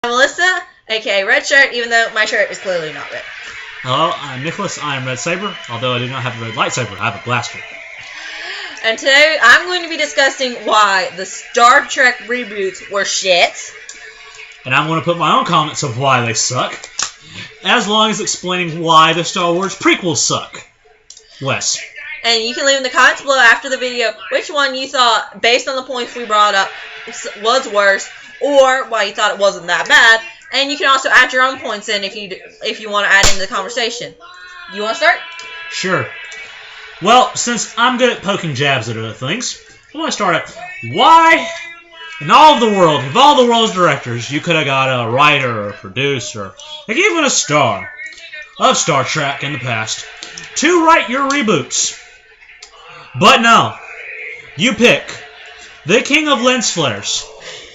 Melissa, aka Red Shirt, even though my shirt is clearly not red. Hello, I'm Nicholas. I am Red Saber, although I do not have a red lightsaber. I have a blaster. And today I'm going to be discussing why the Star Trek reboots were shit. And I'm going to put my own comments of why they suck, as long as explaining why the Star Wars prequels suck. Wes. And you can leave in the comments below after the video which one you thought, based on the points we brought up, was worse, or why you thought it wasn't that bad. And you can also add your own points in if you want to add into the conversation. You want to start? Sure. Well, since I'm good at poking jabs at other things, I want to start at why, in all of the world, of all the world's directors, you could have got a writer or a producer, like even a star of Star Trek in the past, to write your reboots. But no, you pick the king of lens flares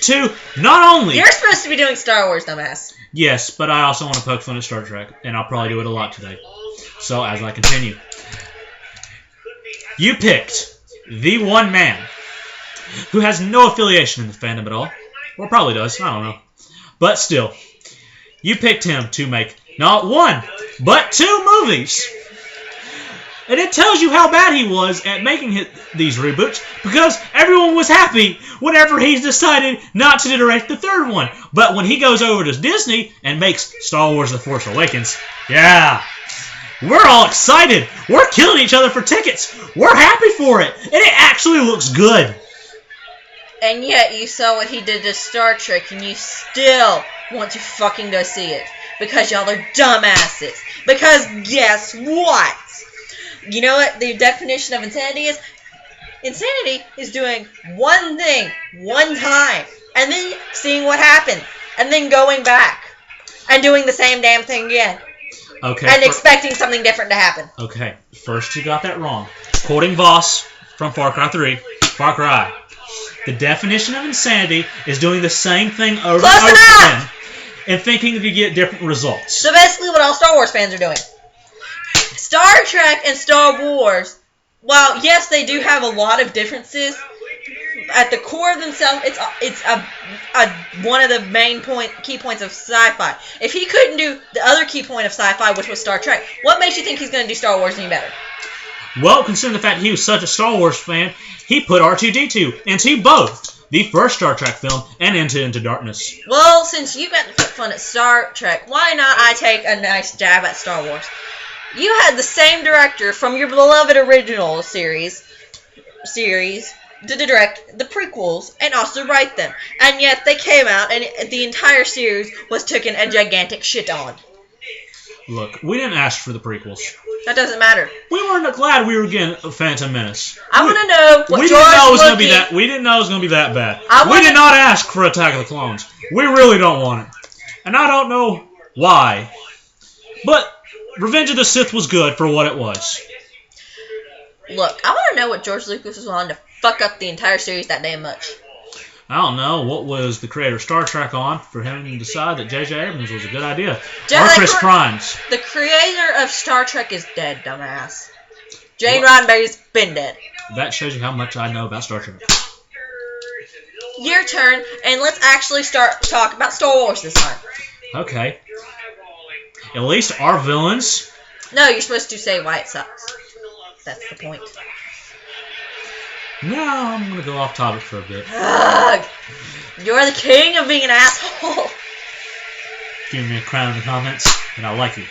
to not only... You're supposed to be doing Star Wars, dumbass. Yes, but I also want to poke fun at Star Trek, and I'll probably do it a lot today. So, as I continue. You picked the one man who has no affiliation in the fandom at all. Or probably does, I don't know. But still, you picked him to make not one, but two movies. And it tells you how bad he was at making these reboots, because everyone was happy whenever he decided not to direct the third one. But when he goes over to Disney and makes Star Wars The Force Awakens, yeah, we're all excited. We're killing each other for tickets. We're happy for it. And it actually looks good. And yet you saw what he did to Star Trek and you still want to fucking go see it. Because y'all are dumbasses. Because guess what? You know what the definition of insanity is? Insanity is doing one thing, one time, and then seeing what happens, and then going back, and doing the same damn thing again. Okay. And expecting something different to happen. Okay, first you got that wrong. Quoting Voss from Far Cry 3, Far Cry. The definition of insanity is doing the same thing over and over again, and thinking that you get different results. So basically what all Star Wars fans are doing. Star Trek and Star Wars, while yes, they do have a lot of differences, at the core of themselves, it's one of the main key points of sci-fi. If he couldn't do the other key point of sci-fi, which was Star Trek, what makes you think he's going to do Star Wars any better? Well, considering the fact that he was such a Star Wars fan, he put R2-D2 into both the first Star Trek film and Into Darkness. Well, since you got to put fun at Star Trek, why not I take a nice jab at Star Wars? You had the same director from your beloved original series to direct the prequels and also write them. And yet they came out and the entire series was taken a gigantic shit on. Look, we didn't ask for the prequels. That doesn't matter. We weren't glad we were getting a Phantom Menace. I want to know what we didn't know it was going to be that. We didn't know it was going to be that bad. We did not ask for Attack of the Clones. We really don't want it, and I don't know why. But Revenge of the Sith was good for what it was. Look, I want to know what George Lucas was willing to fuck up the entire series that damn much. I don't know. What was the creator of Star Trek on for him to decide that J.J. Abrams was a good idea? Or Chris Primes. The creator of Star Trek is dead, dumbass. Gene Roddenberry's been dead. That shows you how much I know about Star Trek. Your turn, and let's actually start talk about Star Wars this time. Okay. At least our villains... No, you're supposed to say why it sucks. That's the point. No, I'm going to go off topic for a bit. Ugh! You're the king of being an asshole. Give me a crown in the comments, and I'll like you.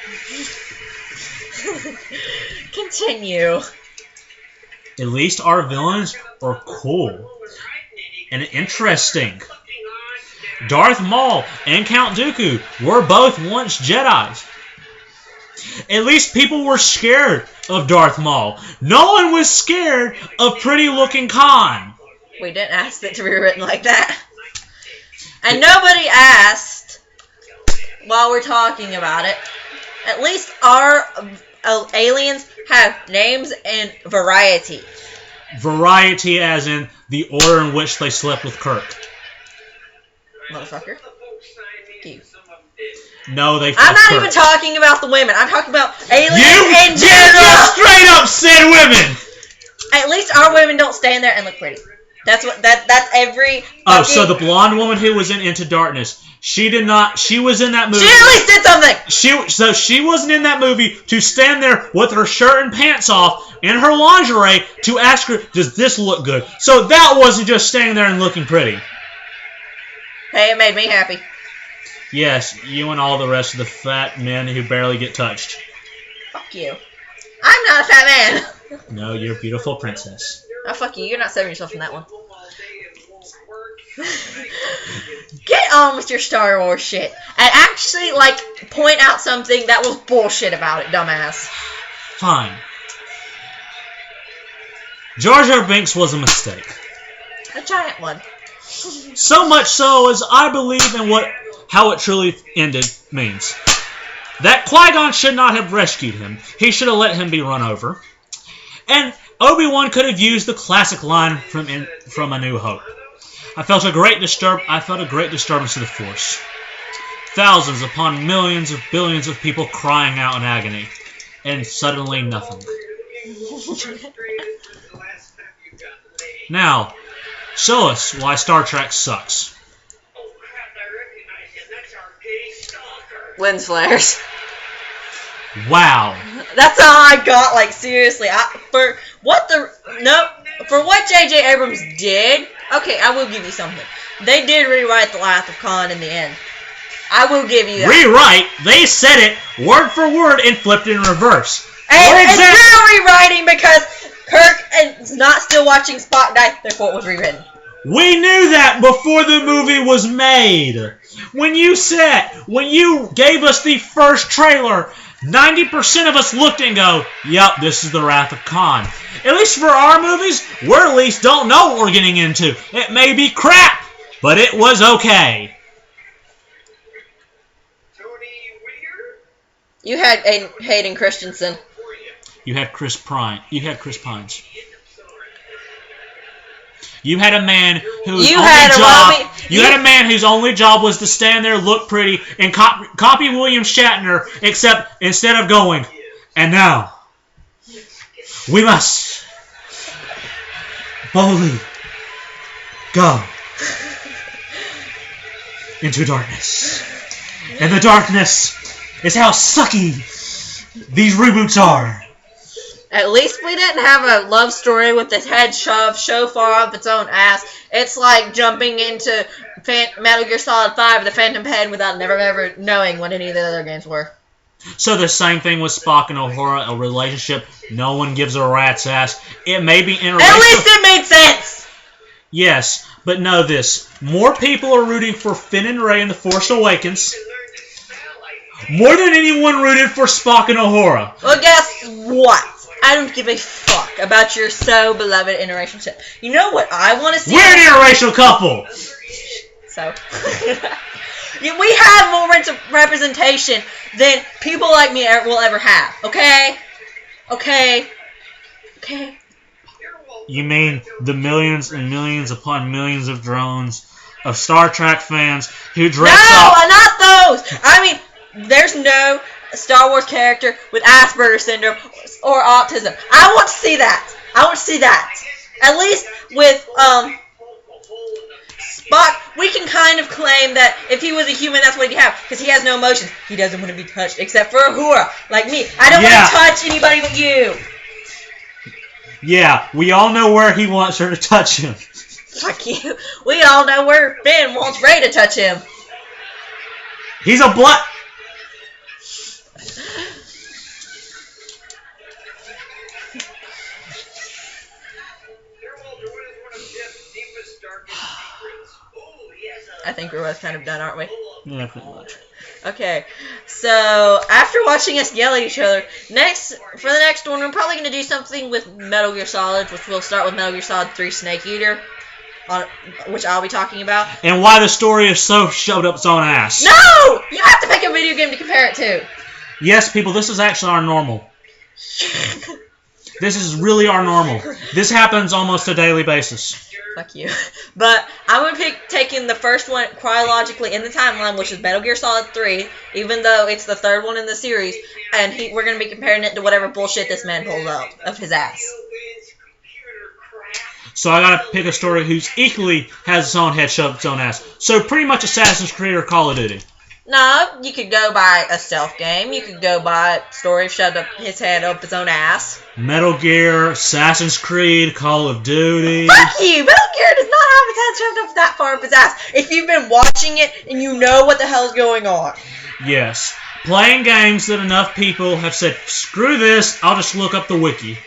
Continue. At least our villains are cool and interesting. Darth Maul and Count Dooku were both once Jedis. At least people were scared of Darth Maul. No one was scared of pretty-looking Khan. We didn't ask it to be written like that. And nobody asked, while we're talking about it, at least our aliens have names and variety. Variety as in the order in which they slept with Kirk. Motherfucker. You. No, they. I'm not even talking about the women. I'm talking about aliens in general. You just straight up said women. At least our women don't stand there and look pretty. That's every. Oh, so the blonde woman who was in Into Darkness, She did not. She was in that movie. She at least did something! She wasn't in that movie to stand there with her shirt and pants off in her lingerie to ask her, does this look good? So that wasn't just standing there and looking pretty. Hey, it made me happy. Yes, you and all the rest of the fat men who barely get touched. Fuck you. I'm not a fat man! No, you're a beautiful princess. Oh, fuck you. You're not saving yourself from that one. Get on with your Star Wars shit. And actually, point out something that was bullshit about it, dumbass. Fine. Jar Jar Binks was a mistake. A giant one. So much so as I believe in how it truly ended means. That Qui-Gon should not have rescued him. He should have let him be run over. And Obi-Wan could have used the classic line from A New Hope. I felt a great disturbance to the Force. Thousands upon millions of billions of people crying out in agony. And suddenly nothing. Now, show us why Star Trek sucks. Lens flares. Wow. That's all I got, seriously. For what J.J. Abrams did, okay, I will give you something. They did rewrite The Wrath of Khan in the end. I will give you that. Rewrite? They said it word for word and flipped it in reverse. And you're rewriting because Kirk is not still watching Spock die, therefore it was rewritten. We knew that before the movie was made. When you gave us the first trailer, 90% of us looked and go, yep, this is The Wrath of Khan. At least for our movies, we at least don't know what we're getting into. It may be crap, but it was okay. You had Hayden Christensen. You had Chris Pines. You had a man whose only job was to stand there, look pretty, and copy William Shatner, except instead of going, and now, we must boldly go into darkness. And the darkness is how sucky these reboots are. At least we didn't have a love story with its head shoved so far up its own ass. It's like jumping into Metal Gear Solid 5 The Phantom Pain without never ever knowing what any of the other games were. So the same thing with Spock and Uhura, a relationship no one gives a rat's ass. It may be interracial. At least it made sense! Yes, but know this. More people are rooting for Finn and Rey in The Force Awakens more than anyone rooted for Spock and Uhura. Well, guess what? I don't give a fuck about your so beloved interracial ship. You know what I want to see? We're an interracial couple! So. We have more representation than people like me will ever have. Okay? Okay? Okay? You mean the millions and millions upon millions of drones of Star Trek fans who dress up... No, not those! I mean, there's no Star Wars character with Asperger's syndrome or autism. I want to see that. I want to see that. At least with Spock, we can kind of claim that if he was a human, that's what he'd have, because he has no emotions. He doesn't want to be touched, except for Uhura, like me. I don't want to touch anybody but you. Yeah, we all know where he wants her to touch him. Fuck you. We all know where Finn wants Rey to touch him. He's a blood... I think we're both kind of done, aren't we? Yeah, pretty much. Okay, so after watching us yell at each other, for the next one, we're probably going to do something with Metal Gear Solid, which we'll start with Metal Gear Solid 3 Snake Eater, which I'll be talking about. And why the story is so shoved up its own ass. No! You have to pick a video game to compare it to. Yes, people, this is actually our normal. This is really our normal. This happens almost a daily basis. Fuck you. But I'm going to pick taking the first one chronologically in the timeline, which is Metal Gear Solid 3, even though it's the third one in the series, and we're going to be comparing it to whatever bullshit this man pulls out of his ass. So I gotta pick a story who's equally has its own head shoved up its own ass. So pretty much Assassin's Creed or Call of Duty. No, you could go by a stealth game. You could go by story shoved up his head up his own ass. Metal Gear, Assassin's Creed, Call of Duty. Fuck you! Metal Gear does not have its head shoved up that far up his ass. If you've been watching it and you know what the hell's going on. Yes. Playing games that enough people have said, screw this, I'll just look up the wiki.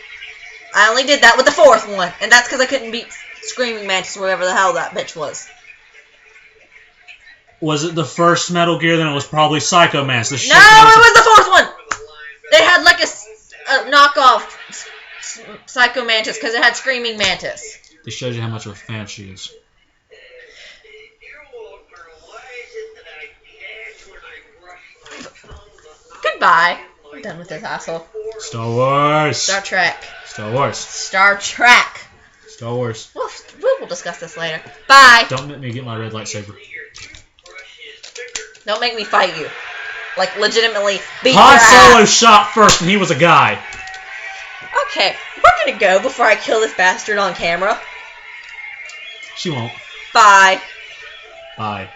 I only did that with the fourth one, and that's because I couldn't beat Screaming Mantis or whatever the hell that bitch was. Was it the first Metal Gear? Then it was probably Psycho Mantis. No, it was the fourth one! It had like a knockoff Psycho Mantis because it had Screaming Mantis. This shows you how much of a fan she is. Goodbye. I'm done with this asshole. Star Wars. Star Trek. Star Wars. Star Trek. Star Wars. We'll discuss this later. Bye. Don't let me get my red lightsaber. Don't make me fight you. Like, legitimately beat Han your Solo ass. shot first, and he was a guy. Okay, we're gonna go before I kill this bastard on camera. She won't. Bye. Bye.